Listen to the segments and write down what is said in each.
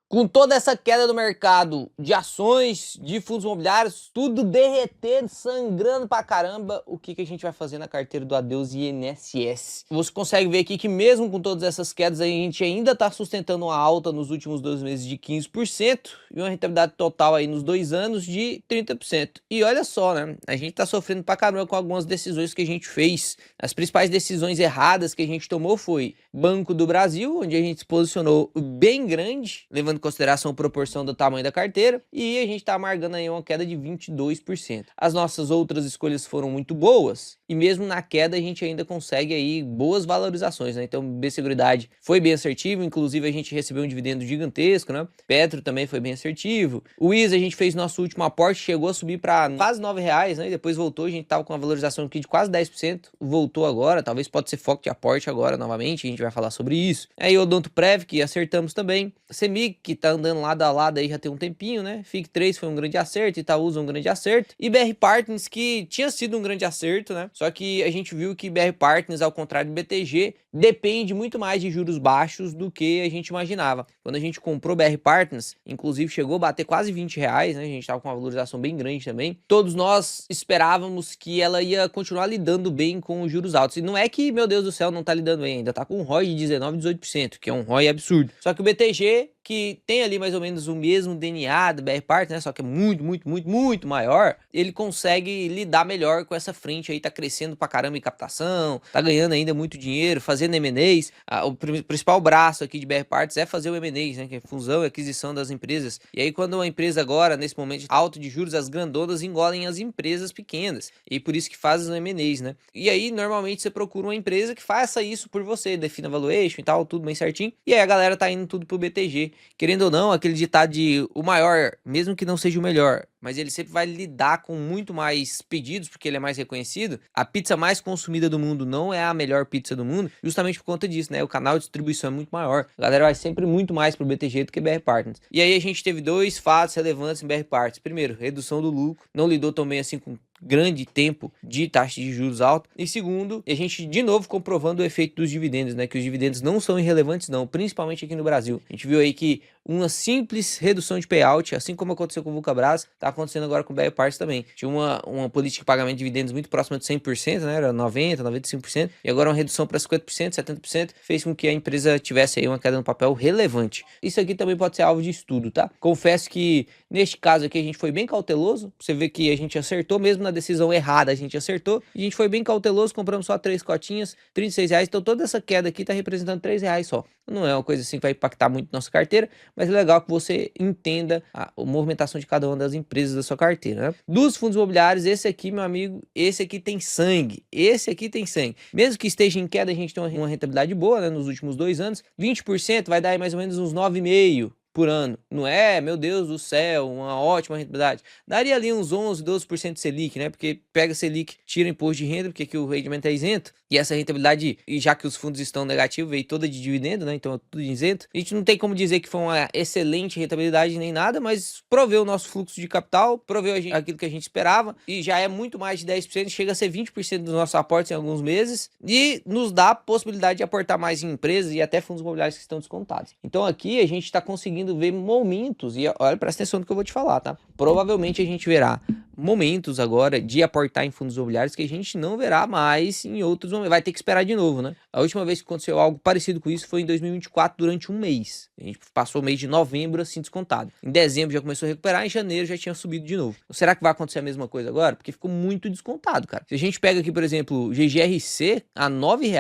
Com toda essa queda do mercado de ações, de fundos imobiliários, tudo derretendo, sangrando pra caramba, o que a gente vai fazer na carteira do Adeus INSS? Você consegue ver aqui que mesmo com todas essas quedas, a gente ainda tá sustentando uma alta nos últimos 2 meses de 15% e uma rentabilidade total aí nos 2 anos de 30%. E olha só, né? A gente tá sofrendo pra caramba com algumas decisões que a gente fez. As principais decisões erradas que a gente tomou foi Banco do Brasil, onde a gente se posicionou bem grande, levando em consideração a proporção do tamanho da carteira, e a gente está amargando aí uma queda de 22%. As nossas outras escolhas foram muito boas, e mesmo na queda a gente ainda consegue aí boas valorizações, né? Então, B Seguridade foi bem assertivo, inclusive a gente recebeu um dividendo gigantesco, né? Petro também foi bem assertivo. O ISA, a gente fez nosso último aporte, chegou a subir para quase R$ 9, né? E depois voltou, a gente tava com uma valorização aqui de quase 10%, voltou agora, talvez pode ser foco de aporte agora novamente, a gente vai falar sobre isso. Aí o Odontoprev, que acertamos também. CEMIG, que tá andando lado a lado aí já tem um tempinho, né? FIC3 foi um grande acerto, Itaúsa um grande acerto. E BR Partners, que tinha sido um grande acerto, né? Só que a gente viu que BR Partners, ao contrário do BTG, depende muito mais de juros baixos do que a gente imaginava. Quando a gente comprou BR Partners, inclusive chegou a bater quase R$ 20, né? A gente tava com uma valorização bem grande também. Todos nós esperávamos que ela ia continuar lidando bem com os juros altos. E não é que, meu Deus do céu, não tá lidando bem ainda. Tá com um ROI de 19, 18%, que é um ROI absurdo. Só que o BTG, que tem ali mais ou menos o mesmo DNA do BR Partners, né? Só que é muito maior, ele consegue lidar melhor com essa frente aí, tá crescendo pra caramba em captação, tá ganhando ainda muito dinheiro, fazendo M&As. O principal braço aqui de BR Partners é fazer o M&As, né? Que é fusão e aquisição das empresas. E aí quando uma empresa agora, nesse momento alto de juros, as grandonas engolem as empresas pequenas. E por isso que fazem os M&As, né? E aí normalmente você procura uma empresa que faça isso por você, defina valuation e tal, tudo bem certinho. E aí a galera tá indo tudo pro BTG. Querendo ou não, aquele ditado de o maior, mesmo que não seja o melhor, mas ele sempre vai lidar com muito mais pedidos, porque ele é mais reconhecido. A pizza mais consumida do mundo não é a melhor pizza do mundo, justamente por conta disso, né? O canal de distribuição é muito maior. A galera vai sempre muito mais pro BTG do que BR Partners. E aí a gente teve dois fatos relevantes em BR Partners. Primeiro, redução do lucro. Não lidou tão bem assim com grande tempo de taxa de juros alta. E segundo, a gente de novo comprovando o efeito dos dividendos, né? Que os dividendos não são irrelevantes não, principalmente aqui no Brasil. A gente viu aí que uma simples redução de payout, assim como aconteceu com o Vulcabras, tá acontecendo agora com o BR Partners também. Tinha uma política de pagamento de dividendos muito próxima de 100%, né? Era 90%, 95%, e agora uma redução para 50%, 70%, fez com que a empresa tivesse aí uma queda no papel relevante. Isso aqui também pode ser alvo de estudo, tá? Confesso que neste caso aqui a gente foi bem cauteloso, você vê que a gente acertou mesmo na decisão errada, a gente acertou, a gente foi bem cauteloso, compramos só 3 cotinhas, R$ 36, então toda essa queda aqui tá representando R$ 3 só. Não é uma coisa assim que vai impactar muito nossa carteira, mas é legal que você entenda a movimentação de cada uma das empresas da sua carteira, né? Dos fundos imobiliários, esse aqui, meu amigo, esse aqui tem sangue, esse aqui tem sangue. Mesmo que esteja em queda, a gente tem uma rentabilidade boa, né, nos últimos 2 anos, 20% vai dar aí mais ou menos uns 9,5% por ano. Não é, meu Deus do céu, uma ótima rentabilidade. Daria ali uns 11, 12% de Selic, né? Porque pega Selic, tira imposto de renda, porque aqui o rendimento é isento. E essa rentabilidade, e já que os fundos estão negativos, veio toda de dividendo, né? Então é tudo isento. A gente não tem como dizer que foi uma excelente rentabilidade nem nada, mas proveu o nosso fluxo de capital, proveu aquilo que a gente esperava, e já é muito mais de 10%, chega a ser 20% dos nossos aportes em alguns meses, e nos dá a possibilidade de aportar mais em empresas e até fundos imobiliários que estão descontados. Então aqui a gente está conseguindo ver momentos, e olha, presta atenção no que eu vou te falar, tá? Provavelmente a gente verá momentos agora de aportar em fundos imobiliários que a gente não verá mais em outros momentos, vai ter que esperar de novo, né? A última vez que aconteceu algo parecido com isso foi em 2024, durante um mês. A gente passou o mês de novembro assim descontado. Em dezembro já começou a recuperar, em janeiro já tinha subido de novo. Será que vai acontecer a mesma coisa agora? Porque ficou muito descontado, cara. Se a gente pega aqui, por exemplo, GGRC a R$ 9,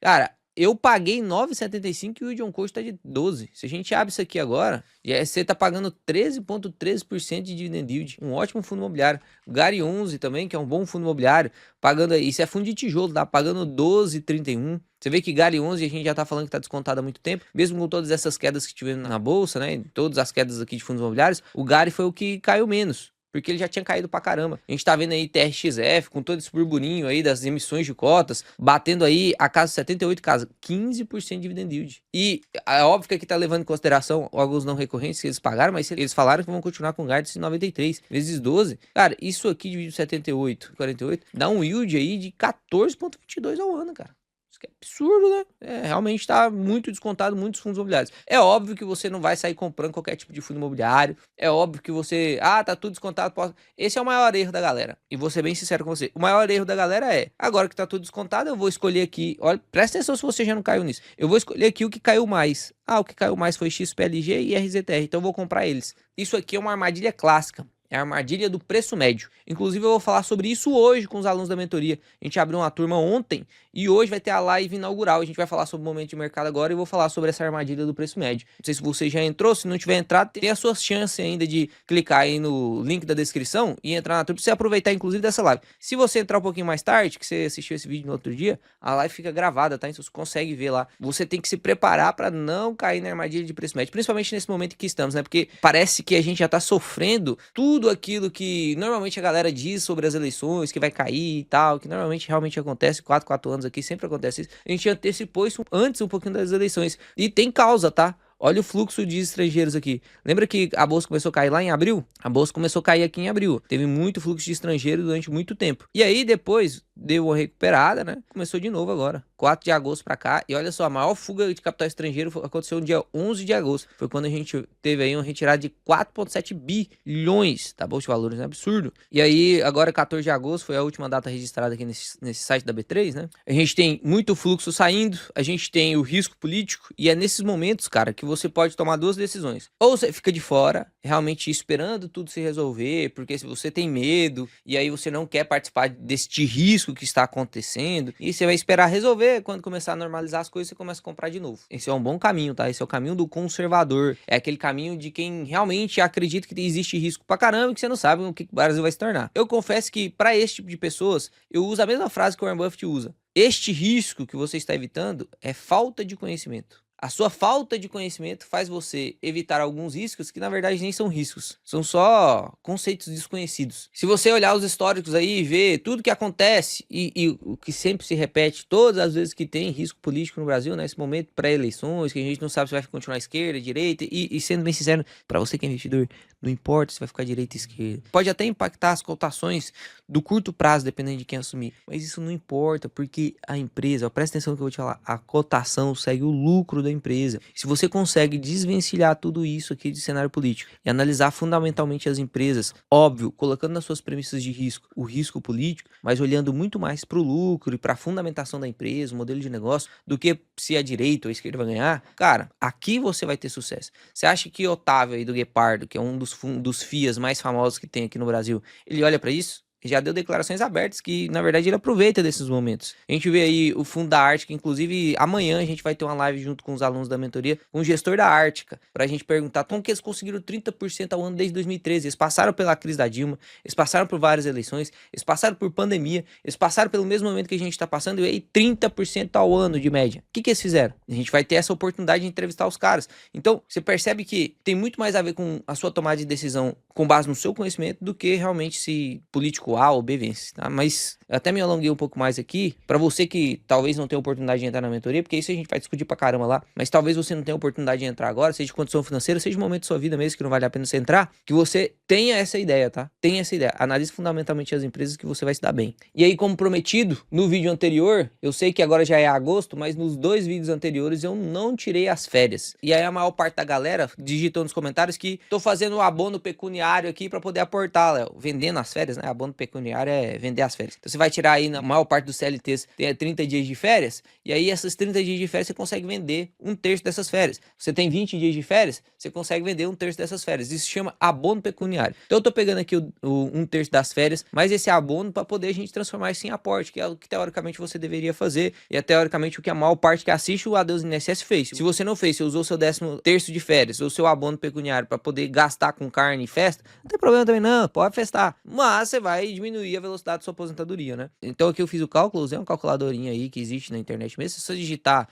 cara, eu paguei 9,75 e o John Coach tá de 12. Se a gente abre isso aqui agora, você tá pagando 13,13% de dividend yield. Um ótimo fundo imobiliário. O Gari 11 também, que é um bom fundo imobiliário, pagando aí, isso é fundo de tijolo, tá pagando 12,31. Você vê que Gari 11 a gente já tá falando que tá descontado há muito tempo, mesmo com todas essas quedas que tivemos na bolsa, né? Todas as quedas aqui de fundos imobiliários, o Gari foi o que caiu menos, porque ele já tinha caído pra caramba. A gente tá vendo aí TRXF com todo esse burburinho aí das emissões de cotas, batendo aí a casa 78 casas, 15% de dividend yield. E é óbvio que aqui tá levando em consideração alguns não recorrentes que eles pagaram, mas eles falaram que vão continuar com guidance em 93 vezes 12. Cara, isso aqui dividido 78, 48, dá um yield aí de 14,22 ao ano, cara. Isso que é absurdo, né? Realmente tá muito descontado muitos fundos imobiliários. É óbvio que você não vai sair comprando qualquer tipo de fundo imobiliário. É óbvio que você, tá tudo descontado. Esse é o maior erro da galera. E vou ser bem sincero com você. O maior erro da galera agora que tá tudo descontado, eu vou escolher aqui. Olha, presta atenção se você já não caiu nisso. Eu vou escolher aqui o que caiu mais. O que caiu mais foi XPLG e RZTR. Então eu vou comprar eles. Isso aqui é uma armadilha clássica. É a armadilha do preço médio. Inclusive, eu vou falar sobre isso hoje com os alunos da mentoria. A gente abriu uma turma ontem e hoje vai ter a live inaugural. A gente vai falar sobre o momento de mercado agora e eu vou falar sobre essa armadilha do preço médio. Não sei se você já entrou, se não tiver entrado, tem a sua chance ainda de clicar aí no link da descrição e entrar na turma pra você aproveitar, inclusive, dessa live. Se você entrar um pouquinho mais tarde, que você assistiu esse vídeo no outro dia, a live fica gravada, tá? Então você consegue ver lá. Você tem que se preparar para não cair na armadilha de preço médio, principalmente nesse momento em que estamos, né? Porque parece que a gente já tá sofrendo tudo aquilo que normalmente a galera diz sobre as eleições, que vai cair e tal, que normalmente realmente acontece, 4 anos aqui sempre acontece isso. A gente antecipou isso antes um pouquinho das eleições. E tem causa, tá? Olha o fluxo de estrangeiros aqui. Lembra que a bolsa começou a cair lá em abril? A bolsa começou a cair aqui em abril. Teve muito fluxo de estrangeiro durante muito tempo. E aí depois deu uma recuperada, né? Começou de novo agora. 4 de agosto pra cá. E olha só, a maior fuga de capital estrangeiro aconteceu no dia 11 de agosto. Foi quando a gente teve aí uma retirada de 4,7 bilhões da bolsa de valores, né? Absurdo. E aí agora 14 de agosto foi a última data registrada aqui nesse site da B3, né? A gente tem muito fluxo saindo. A gente tem o risco político. E é nesses momentos, cara, que você pode tomar duas decisões. Ou você fica de fora, realmente esperando tudo se resolver, porque se você tem medo e aí você não quer participar deste risco que está acontecendo, e você vai esperar resolver, quando começar a normalizar as coisas, você começa a comprar de novo. Esse é um bom caminho, tá? Esse é o caminho do conservador. É aquele caminho de quem realmente acredita que existe risco pra caramba e que você não sabe o que o Brasil vai se tornar. Eu confesso que para esse tipo de pessoas, eu uso a mesma frase que o Warren Buffett usa. Este risco que você está evitando é falta de conhecimento. A sua falta de conhecimento faz você evitar alguns riscos que na verdade nem são riscos, são só conceitos desconhecidos. Se você olhar os históricos aí e ver tudo que acontece e o que sempre se repete todas as vezes que tem risco político no Brasil, nesse momento pré-eleições, que a gente não sabe se vai continuar à esquerda, direita, e sendo bem sincero, para você que é investidor, não importa se vai ficar direita ou esquerda. Pode até impactar as cotações do curto prazo, dependendo de quem assumir, mas isso não importa, porque a empresa, presta atenção no que eu vou te falar, a cotação segue o lucro da empresa. Se você consegue desvencilhar tudo isso aqui de cenário político e analisar fundamentalmente as empresas, óbvio, colocando nas suas premissas de risco o risco político, mas olhando muito mais para o lucro e para a fundamentação da empresa, o modelo de negócio, do que se a direita ou a esquerda vai ganhar, cara, aqui você vai ter sucesso. Você acha que Otávio aí do Guepardo, que é um dos FIAs mais famosos que tem aqui no Brasil, ele olha para isso? Já deu declarações abertas que, na verdade, ele aproveita desses momentos. A gente vê aí o fundo da Ártica, inclusive amanhã a gente vai ter uma live junto com os alunos da mentoria, com o gestor da Ártica, pra gente perguntar como que eles conseguiram 30% ao ano desde 2013. Eles passaram pela crise da Dilma, eles passaram por várias eleições, eles passaram por pandemia, eles passaram pelo mesmo momento que a gente tá passando, e aí 30% ao ano de média. O que eles fizeram? A gente vai ter essa oportunidade de entrevistar os caras. Então, você percebe que tem muito mais a ver com a sua tomada de decisão com base no seu conhecimento do que realmente se político A ou B vence, tá? Mas eu até me alonguei um pouco mais aqui, pra você que talvez não tenha oportunidade de entrar na mentoria, porque isso a gente vai discutir pra caramba lá, mas talvez você não tenha oportunidade de entrar agora, seja de condição financeira, seja de momento da sua vida mesmo que não vale a pena você entrar, que você tenha essa ideia, tá? Tenha essa ideia. Analise fundamentalmente as empresas que você vai se dar bem. E aí, como prometido, no vídeo anterior, eu sei que agora já é agosto, mas nos 2 vídeos anteriores eu não tirei as férias. E aí a maior parte da galera digitou nos comentários que tô fazendo um abono pecuniário aqui pra poder aportar, Léo. Vendendo as férias, né? Abono pecuniário é vender as férias. Então você vai tirar aí, na maior parte dos CLTs, tem 30 dias de férias, e aí essas 30 dias de férias você consegue vender 1/3 dessas férias. Você tem 20 dias de férias, você consegue vender 1/3 dessas férias. Isso se chama abono pecuniário. Então eu tô pegando aqui o 1/3 das férias, mas esse abono para poder a gente transformar isso em aporte, que é o que teoricamente você deveria fazer, e é teoricamente o que a maior parte que assiste o Adeus INSS fez. Se você não fez, você usou seu 13º de férias, ou seu abono pecuniário para poder gastar com carne e festa, não tem problema também não, pode festar. Mas você vai diminuir a velocidade da sua aposentadoria, né? Então aqui eu fiz o cálculo, usei uma calculadorinha aí que existe na internet mesmo. Se você digitar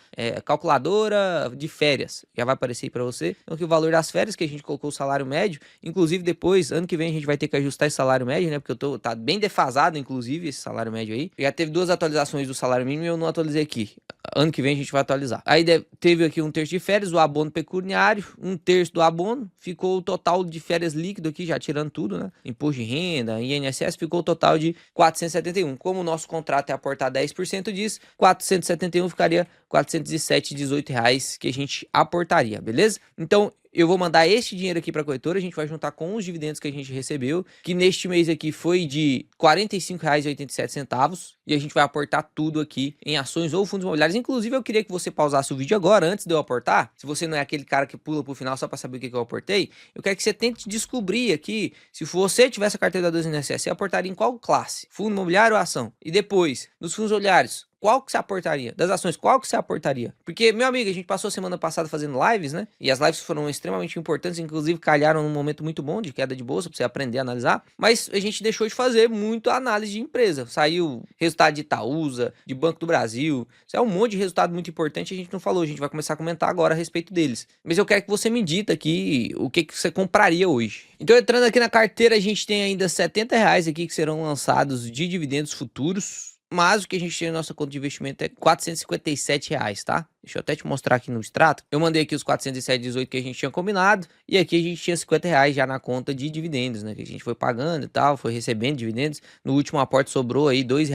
calculadora de férias, já vai aparecer aí pra você. Então aqui o valor das férias, que a gente colocou o salário médio, inclusive depois, ano que vem a gente vai ter que ajustar esse salário médio, né? Porque tá bem defasado, inclusive, esse salário médio aí. Já teve 2 atualizações do salário mínimo e eu não atualizei aqui. Ano que vem a gente vai atualizar. Aí teve aqui 1/3 de férias, o abono pecuniário, 1/3 do abono, ficou o total de férias líquido aqui, já tirando tudo, né? Imposto de renda, INSS, ficou o total de 471. Como o nosso contrato é aportar 10% disso, 471 ficaria R$ 407,18 que a gente aportaria, beleza? Então, eu vou mandar este dinheiro aqui para a corretora, a gente vai juntar com os dividendos que a gente recebeu, que neste mês aqui foi de R$ 45,87, e a gente vai aportar tudo aqui em ações ou fundos imobiliários. Inclusive, eu queria que você pausasse o vídeo agora, antes de eu aportar. Se você não é aquele cara que pula pro final só para saber o que eu aportei, eu quero que você tente descobrir aqui, se você tivesse a carteira da 2INSS, você aportaria em qual classe? Fundo imobiliário ou ação? E depois, nos fundos imobiliários, qual que você aportaria? Das ações, qual que você aportaria? Porque, meu amigo, a gente passou a semana passada fazendo lives, né? E as lives foram extremamente importantes, inclusive calharam num momento muito bom de queda de bolsa, pra você aprender a analisar. Mas a gente deixou de fazer muito análise de empresa. Saiu resultado de Itaúsa, de Banco do Brasil. Isso é um monte de resultado muito importante, a gente não falou. A gente vai começar a comentar agora a respeito deles. Mas eu quero que você me dita aqui o que você compraria hoje. Então, entrando aqui na carteira, a gente tem ainda R$ 70 aqui que serão lançados de dividendos futuros. Mas o que a gente tem na nossa conta de investimento é R$ 457, tá? Deixa eu até te mostrar aqui no extrato. Eu mandei aqui os 407,18 que a gente tinha combinado. E aqui a gente tinha R$ 50 já na conta de dividendos, né? Que a gente foi pagando e tal, foi recebendo dividendos. No último aporte sobrou aí R$ 2.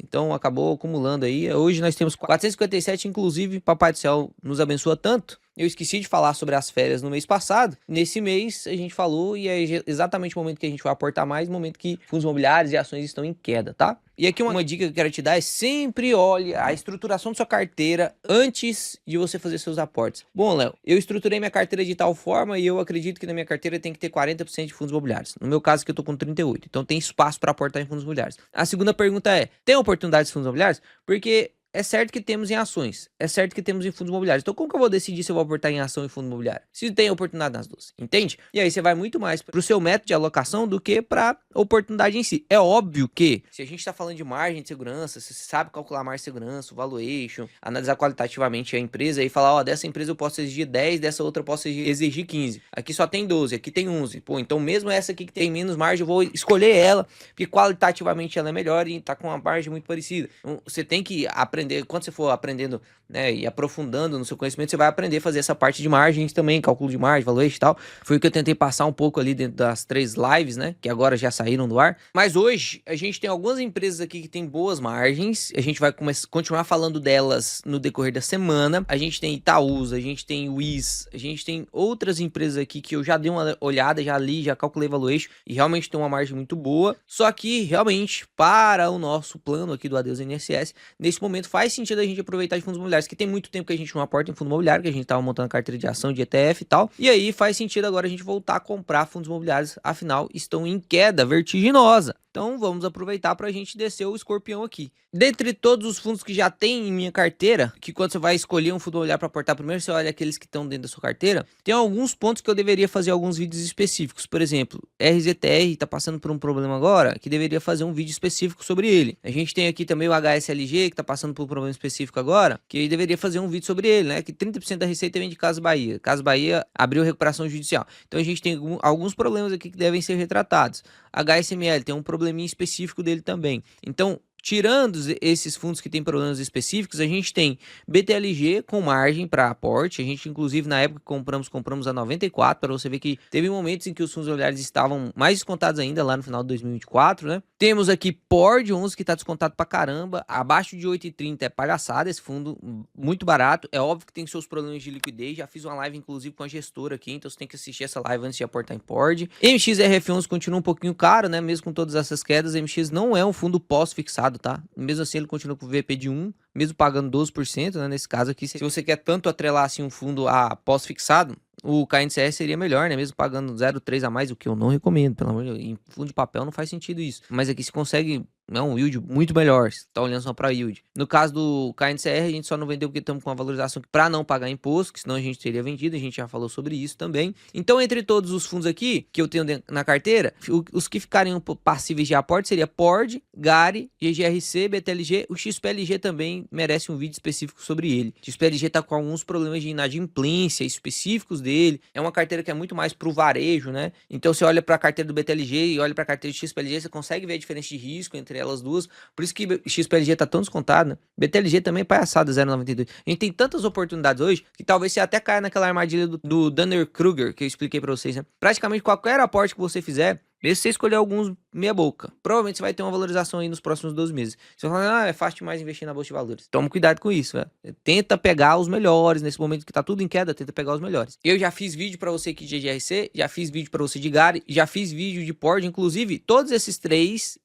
Então acabou acumulando aí. Hoje nós temos 457, inclusive Papai do Céu nos abençoa tanto. Eu esqueci de falar sobre as férias no mês passado. Nesse mês a gente falou e é exatamente o momento que a gente vai aportar mais, no momento que fundos imobiliários e ações estão em queda, tá? E aqui uma dica que eu quero te dar é sempre olhe a estruturação da sua carteira antes de você fazer seus aportes. Bom, Léo, eu estruturei minha carteira de tal forma e eu acredito que na minha carteira tem que ter 40% de fundos imobiliários. No meu caso aqui eu tô com 38, então tem espaço para aportar em fundos imobiliários. A segunda pergunta é, tem oportunidade de fundos imobiliários? Porque é certo que temos em ações, é certo que temos em fundos imobiliários. Então, como que eu vou decidir se eu vou aportar em ação e fundo imobiliário? Se tem oportunidade nas duas, entende? E aí você vai muito mais para o seu método de alocação do que para a oportunidade em si. É óbvio que, se a gente está falando de margem de segurança, se você sabe calcular a margem de segurança, o valuation, analisar qualitativamente a empresa e falar, ó, dessa empresa eu posso exigir 10, dessa outra eu posso exigir 15. Aqui só tem 12, aqui tem 11. Pô, então mesmo essa aqui que tem menos margem, eu vou escolher ela, porque qualitativamente ela é melhor e tá com uma margem muito parecida. Então, você tem que aprender, quando você for aprendendo, né, e aprofundando no seu conhecimento, você vai aprender a fazer essa parte de margens também, cálculo de margem, valuation e tal. Foi o que eu tentei passar um pouco ali dentro das 3 lives, né, que agora já saíram do ar. Mas hoje, a gente tem algumas empresas aqui que tem boas margens, a gente vai continuar falando delas no decorrer da semana. A gente tem Itaúsa, a gente tem Wiz, a gente tem outras empresas aqui que eu já dei uma olhada, já li, já calculei valuation e realmente tem uma margem muito boa. Só que, realmente, para o nosso plano aqui do Adeus INSS, nesse momento faz sentido a gente aproveitar de fundos imobiliários, que tem muito tempo que a gente não aporta em fundo imobiliário, que a gente tava montando carteira de ação, de ETF e tal, e aí faz sentido agora a gente voltar a comprar fundos imobiliários, afinal estão em queda vertiginosa. Então vamos aproveitar para a gente descer o escorpião aqui. Dentre todos os fundos que já tem em minha carteira, que quando você vai escolher um fundo imobiliário para aportar primeiro, você olha aqueles que estão dentro da sua carteira, tem alguns pontos que eu deveria fazer alguns vídeos específicos. Por exemplo, RZTR está passando por um problema agora, que deveria fazer um vídeo específico sobre ele. A gente tem aqui também o HSLG, que está passando por um problema específico agora, que deveria fazer um vídeo sobre ele, né? Que 30% da receita vem de Casas Bahia. Casas Bahia abriu recuperação judicial. Então a gente tem alguns problemas aqui que devem ser retratados. HSML tem um probleminha específico dele também. Então, tirando esses fundos que têm problemas específicos, a gente tem BTLG com margem para aporte. A gente, inclusive, na época que compramos a 94, para você ver que teve momentos em que os fundos imobiliários estavam mais descontados ainda, lá no final de 2024, né? Temos aqui POR 11, que está descontado pra caramba. Abaixo de 8,30 é palhaçada, esse fundo muito barato. É óbvio que tem seus problemas de liquidez. Já fiz uma live, inclusive, com a gestora aqui, então você tem que assistir essa live antes de aportar em POR. MXRF11 continua um pouquinho caro, né? Mesmo com todas essas quedas, MX não é um fundo pós-fixado, tá? Mesmo assim, ele continua com o VP de 1, mesmo pagando 12%, né? Nesse caso aqui, se você quer tanto atrelar assim um fundo a pós-fixado, o KNCS seria melhor, né? Mesmo pagando 0,3 a mais, o que eu não recomendo, pelo amor de Deus. Em fundo de papel não faz sentido isso. Mas aqui se consegue, né, um yield muito melhor, se tá olhando só para yield. No caso do KNCR, a gente só não vendeu porque estamos com uma valorização para não pagar imposto, que senão a gente teria vendido, a gente já falou sobre isso também. Então, entre todos os fundos aqui que eu tenho na carteira, os que ficariam passíveis de aporte seria PORD, GARI, GGRC, BTLG. O XPLG também merece um vídeo específico sobre ele. O XPLG tá com alguns problemas de inadimplência específicos dele. É uma carteira que é muito mais pro varejo, né? Então, você olha para a carteira do BTLG e olha para a carteira do XPLG, você consegue ver a diferença de risco entre elas duas. Por isso que XPLG tá tão descontado, né? BTLG também é palhaçada, 0,92. A gente tem tantas oportunidades hoje que talvez você até caia naquela armadilha do Dunner-Kruger que eu expliquei para vocês, né? Praticamente qualquer aporte que você fizer, Mesmo se você escolher alguns meia boca, provavelmente você vai ter uma valorização aí nos próximos 12 meses. Você vai falar, é fácil demais investir na bolsa de valores. Toma cuidado com isso, velho. Tenta pegar os melhores, nesse momento que tá tudo em queda, tenta pegar os melhores. Eu já fiz vídeo pra você aqui de GGRC, já fiz vídeo pra você de GARI, já fiz vídeo de PORD, inclusive todos esses três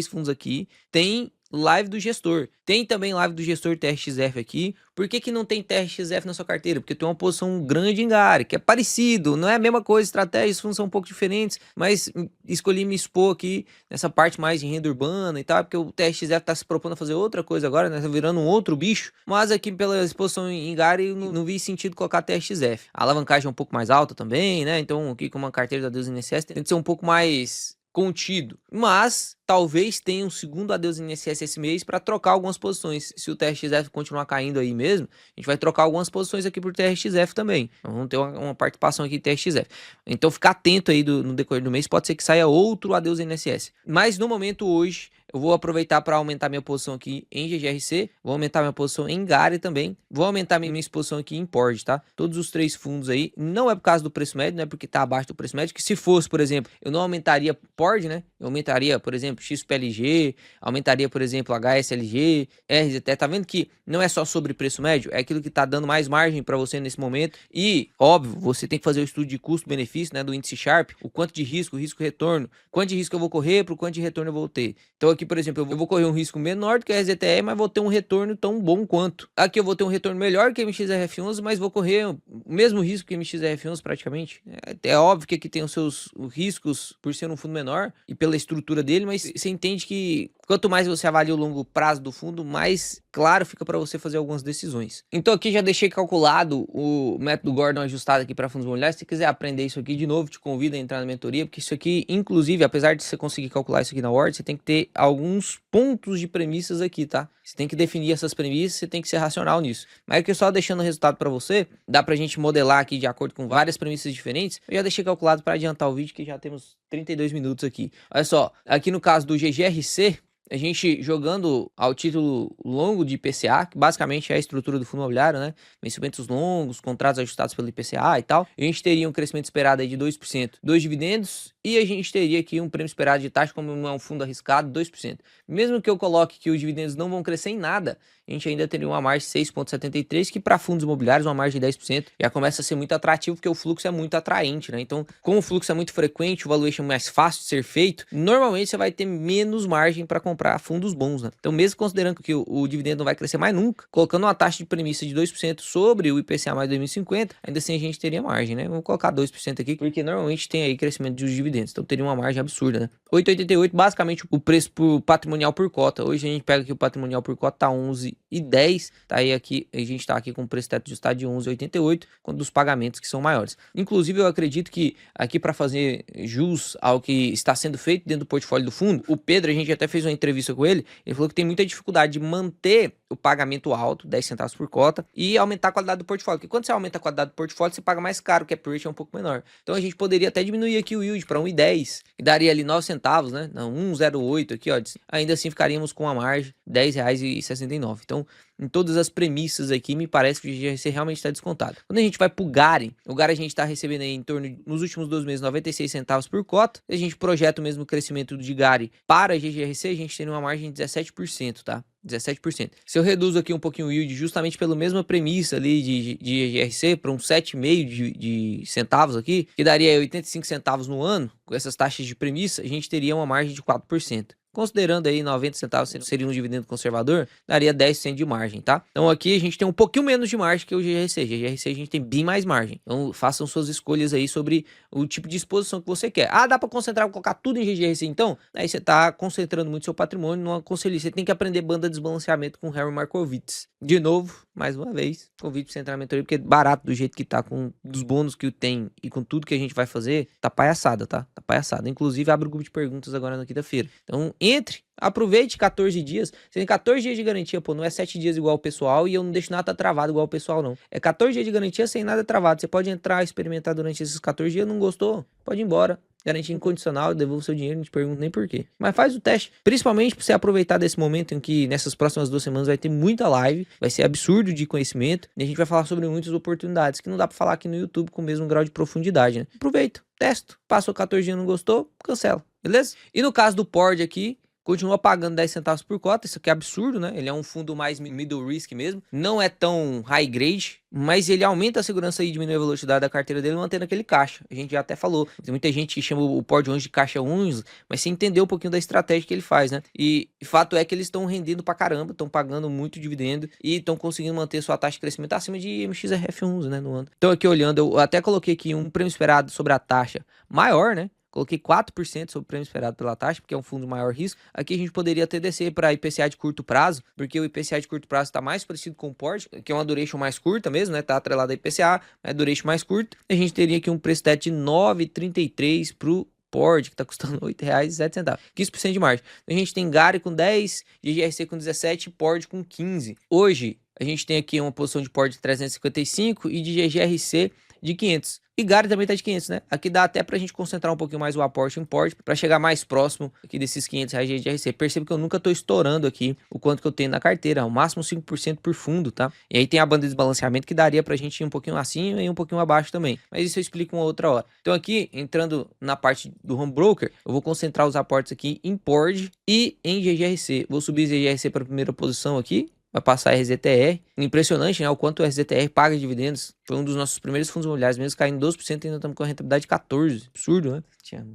fundos aqui tem live do gestor. Tem também live do gestor TRXF aqui. Por que não tem TRXF na sua carteira? Porque tem uma posição grande em GARI, que é parecido, não é a mesma coisa, estratégias, fundos são um pouco diferentes, mas escolhi me expor aqui nessa parte mais de renda urbana e tal, porque o TRXF tá se propondo a fazer outra coisa agora, né? Tá virando um outro bicho, mas aqui pela exposição em GARI não vi sentido colocar TRXF. A alavancagem é um pouco mais alta também, né? Então aqui com uma carteira da Deus INSS tem que ser um pouco mais contido, mas talvez tenha um segundo adeus INSS esse mês para trocar algumas posições. Se o TRXF continuar caindo aí mesmo, a gente vai trocar algumas posições aqui por TRXF também. Então, vamos ter uma participação aqui em TRXF. Então fica atento aí no decorrer do mês, pode ser que saia outro adeus INSS. Mas no momento hoje, eu vou aproveitar para aumentar minha posição aqui em GGRC, vou aumentar minha posição em GARI também, vou aumentar minha exposição aqui em PORD, tá? Todos os três fundos aí, não é por causa do preço médio, não é porque tá abaixo do preço médio, que se fosse, por exemplo, eu não aumentaria PORD, né? Eu aumentaria, por exemplo, XPLG, aumentaria, por exemplo, HSLG, RZT, tá vendo que não é só sobre preço médio, é aquilo que tá dando mais margem para você nesse momento e, óbvio, você tem que fazer o estudo de custo-benefício, né, do índice Sharpe, o quanto de risco, risco-retorno, quanto de risco eu vou correr, pro quanto de retorno eu vou ter. Então aqui, por exemplo, eu vou correr um risco menor do que a RZTE, mas vou ter um retorno tão bom quanto. Aqui eu vou ter um retorno melhor que a MXRF11, mas vou correr o mesmo risco que a MXRF11 praticamente. É óbvio que aqui tem os seus riscos por ser um fundo menor e pela estrutura dele, mas você entende que quanto mais você avalia o longo prazo do fundo, mais claro fica para você fazer algumas decisões. Então aqui já deixei calculado o método Gordon ajustado aqui para fundos imobiliários. Se você quiser aprender isso aqui de novo, te convido a entrar na mentoria, porque isso aqui, inclusive, apesar de você conseguir calcular isso aqui na Word, você tem que ter alguns pontos de premissas aqui, tá? Você tem que definir essas premissas, você tem que ser racional nisso. Mas aqui só deixando o resultado para você, dá pra gente modelar aqui de acordo com várias premissas diferentes. Eu já deixei calculado para adiantar o vídeo, que já temos 32 minutos aqui. Olha só, aqui no caso do GGRC, a gente jogando ao título longo de IPCA, que basicamente é a estrutura do fundo imobiliário, né? Vencimentos longos, contratos ajustados pelo IPCA e tal. A gente teria um crescimento esperado aí de 2% dos dividendos e a gente teria aqui um prêmio esperado de taxa, como não é um fundo arriscado, 2%. Mesmo que eu coloque que os dividendos não vão crescer em nada, a gente ainda teria uma margem de 6,73%, que para fundos imobiliários uma margem de 10% já começa a ser muito atrativo, porque o fluxo é muito atraente, né? Então, como o fluxo é muito frequente, o valuation é mais fácil de ser feito, normalmente você vai ter menos margem para comprar fundos bons, né? Então, mesmo considerando que o dividendo não vai crescer mais nunca, colocando uma taxa de premissa de 2% sobre o IPCA mais 2050, ainda assim a gente teria margem, né? Vamos colocar 2% aqui, porque normalmente tem aí crescimento dos dividendos, então teria uma margem absurda, né? 8,88 basicamente o preço por patrimonial por cota. Hoje a gente pega aqui o patrimonial por cota, tá 11,10, tá aí aqui, a gente tá aqui com o preço teto ajustado de 11,88, quando dos pagamentos que são maiores. Inclusive, eu acredito que aqui para fazer jus ao que está sendo feito dentro do portfólio do fundo, o Pedro, a gente até fez uma entrevista com ele falou que tem muita dificuldade de manter o pagamento alto, 10 centavos por cota, e aumentar a qualidade do portfólio, porque quando você aumenta a qualidade do portfólio, você paga mais caro, o cap rate é um pouco menor. Então a gente poderia até diminuir aqui o yield para 1,10, e daria ali 9 centavos, né? Não, 1,08 aqui, ó. Ainda assim ficaríamos com a margem de R$10,69. Então, em todas as premissas aqui, me parece que o GGRC realmente está descontado. Quando a gente vai pro GARI, o GARI a gente está recebendo aí em torno, nos últimos 12 meses, 96 centavos por cota. Se a gente projeta o mesmo crescimento de GARI para a GGRC, a gente tem uma margem de 17%, tá? 17%. Se eu reduzo aqui um pouquinho o yield justamente pela mesma premissa ali de GRC para uns 7,5 de centavos aqui, que daria 85 centavos no ano, com essas taxas de premissa, a gente teria uma margem de 4%. Considerando aí 90 centavos seria um dividendo conservador, daria 10% de margem, tá? Então aqui a gente tem um pouquinho menos de margem que o GGRC. GGRC a gente tem bem mais margem. Então façam suas escolhas aí sobre o tipo de exposição que você quer. Ah, dá para concentrar, colocar tudo em GGRC então? Aí você tá concentrando muito seu patrimônio, não aconselho. Você tem que aprender banda de desbalanceamento com Harry Markowitz. De novo, mais uma vez, convite para você entrar na mentoria, porque é barato do jeito que tá, com dos bônus que tem e com tudo que a gente vai fazer, tá palhaçada, tá? Tá palhaçada. Inclusive, abre o grupo de perguntas agora na quinta-feira. Então, entre Aproveite 14 dias. Você tem 14 dias de garantia, pô. Não é 7 dias igual o pessoal e eu não deixo nada travado igual o pessoal, não. É 14 dias de garantia sem nada travado. Você pode entrar, experimentar durante esses 14 dias, não gostou? Pode ir embora. Garantia incondicional, devolve seu dinheiro, não te pergunto nem por quê. Mas faz o teste, principalmente pra você aproveitar desse momento em que nessas próximas 2 semanas vai ter muita live, vai ser absurdo de conhecimento, e a gente vai falar sobre muitas oportunidades que não dá pra falar aqui no YouTube com o mesmo grau de profundidade, né? Aproveita, testa, passou 14 dias, não gostou, cancela, beleza? E no caso do Pord aqui, continua pagando 10 centavos por cota, isso aqui é absurdo, né? Ele é um fundo mais middle risk mesmo, não é tão high grade, mas ele aumenta a segurança e diminui a velocidade da carteira dele, mantendo aquele caixa. A gente já até falou, tem muita gente que chama o Pord 11 de caixa 11, mas você entendeu um pouquinho da estratégia que ele faz, né? E fato é que eles estão rendendo pra caramba, estão pagando muito dividendo e estão conseguindo manter sua taxa de crescimento acima de MXRF11, né, no ano. Então aqui olhando, eu até coloquei aqui um prêmio esperado sobre a taxa maior, né? Coloquei 4% sobre o prêmio esperado pela taxa, porque é um fundo de maior risco. Aqui a gente poderia até descer para IPCA de curto prazo, porque o IPCA de curto prazo está mais parecido com o Pord, que é uma duration mais curta mesmo, né? Tá atrelado a IPCA, é duration mais curta. A gente teria aqui um preço de 9,33 pro Pord, que tá custando R$ 8,07, 15% de margem. A gente tem Gary com 10, GGRC com 17 e Pord com 15. Hoje, a gente tem aqui uma posição de Pord de 355 e de GGRC de 500. E Gary também tá de 500, né? Aqui dá até pra gente concentrar um pouquinho mais o aporte em Pord para chegar mais próximo aqui desses R$ 500 de GRC. Perceba que eu nunca tô estourando aqui o quanto que eu tenho na carteira, o máximo 5% por fundo, tá? E aí tem a banda de desbalanceamento que daria pra gente ir um pouquinho acima e um pouquinho abaixo também. Mas isso eu explico uma outra hora. Então aqui, entrando na parte do home broker, eu vou concentrar os aportes aqui em Pord e em GGRC. Vou subir o GGRC para a primeira posição aqui. Vai passar a RZTR. Impressionante, né? O quanto o RZTR paga dividendos. Foi um dos nossos primeiros fundos imobiliários, mesmo caindo 12%, ainda estamos com a rentabilidade de 14%. Absurdo, né?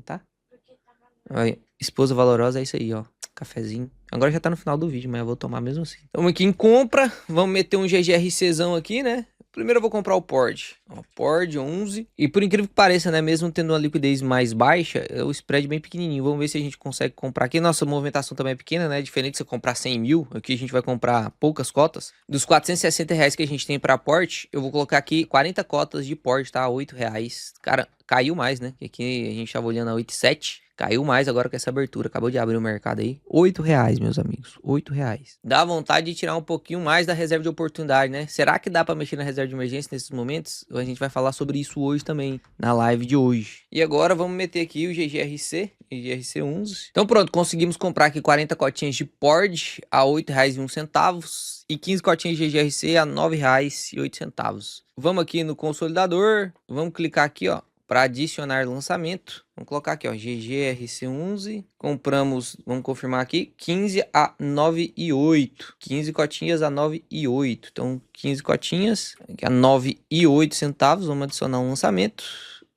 Tá? Aí, esposa valorosa é isso aí, ó. Cafezinho. Agora já tá no final do vídeo, mas eu vou tomar mesmo assim. Estamos aqui em compra. Vamos meter um GGRCzão aqui, né? Primeiro eu vou comprar o Pord. Ó, Pord 11. E por incrível que pareça, né? Mesmo tendo uma liquidez mais baixa, o spread bem pequenininho. Vamos ver se a gente consegue comprar aqui. Nossa movimentação também é pequena, né? Diferente de você comprar 100 mil. Aqui a gente vai comprar poucas cotas. Dos R$ 460 que a gente tem pra Pord, eu vou colocar aqui 40 cotas de Pord, tá? R$8. Cara, caiu mais, né? Aqui a gente tava olhando a 8,7. Caiu mais agora com essa abertura. Acabou de abrir o mercado aí. R$8, meus amigos. R$8. Dá vontade de tirar um pouquinho mais da reserva de oportunidade, né? Será que dá pra mexer na reserva de emergência nesses momentos? A gente vai falar sobre isso hoje também, na live de hoje. E agora vamos meter aqui o GGRC 11. Então pronto, conseguimos comprar aqui 40 cotinhas de Pord a R$8,01 e 15 cotinhas de GGRC a R$9,08. Vamos aqui no consolidador. Vamos clicar aqui, ó, para adicionar lançamento. Vamos colocar aqui, ó, GGRC11. Compramos, vamos confirmar aqui, 15 a 9,08. 15 cotinhas a 9,08. Então, 15 cotinhas a 9,08 centavos. Vamos adicionar um lançamento.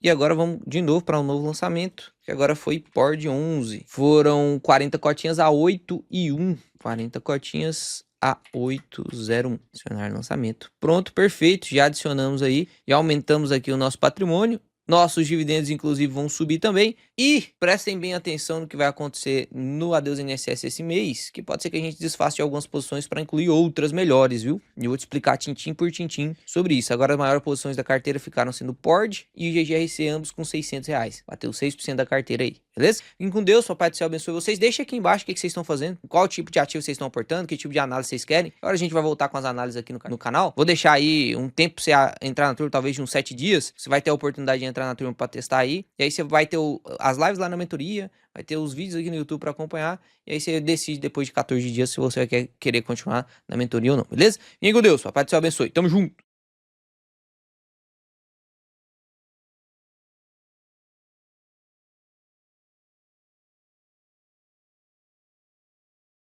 E agora vamos de novo para um novo lançamento, que agora foi Pord 11. Foram 40 cotinhas a 8,01. 40 cotinhas a 8,01. Adicionar lançamento. Pronto, perfeito. Já adicionamos aí. Já aumentamos aqui o nosso patrimônio. Nossos dividendos, inclusive, vão subir também. E prestem bem atenção no que vai acontecer no Adeus INSS esse mês, que pode ser que a gente desfaça de algumas posições para incluir outras melhores, viu? E eu vou te explicar tintim por tintim sobre isso. Agora, as maiores posições da carteira ficaram sendo Pord e o GGRC, ambos com R$600. Bateu 6% da carteira aí, beleza? Fiquem com Deus, Papai do Céu abençoe vocês. Deixa aqui embaixo o que vocês estão fazendo, qual tipo de ativo vocês estão aportando, que tipo de análise vocês querem. Agora a gente vai voltar com as análises aqui no canal. Vou deixar aí um tempo pra você entrar na turma, talvez de uns 7 dias. Você vai ter a oportunidade de entrar na turma para testar aí. E aí você vai ter as lives lá na mentoria, vai ter os vídeos aqui no YouTube para acompanhar. E aí você decide depois de 14 dias se você vai querer continuar na mentoria ou não, beleza? Fiquem com Deus, Papai do Céu abençoe. Tamo junto!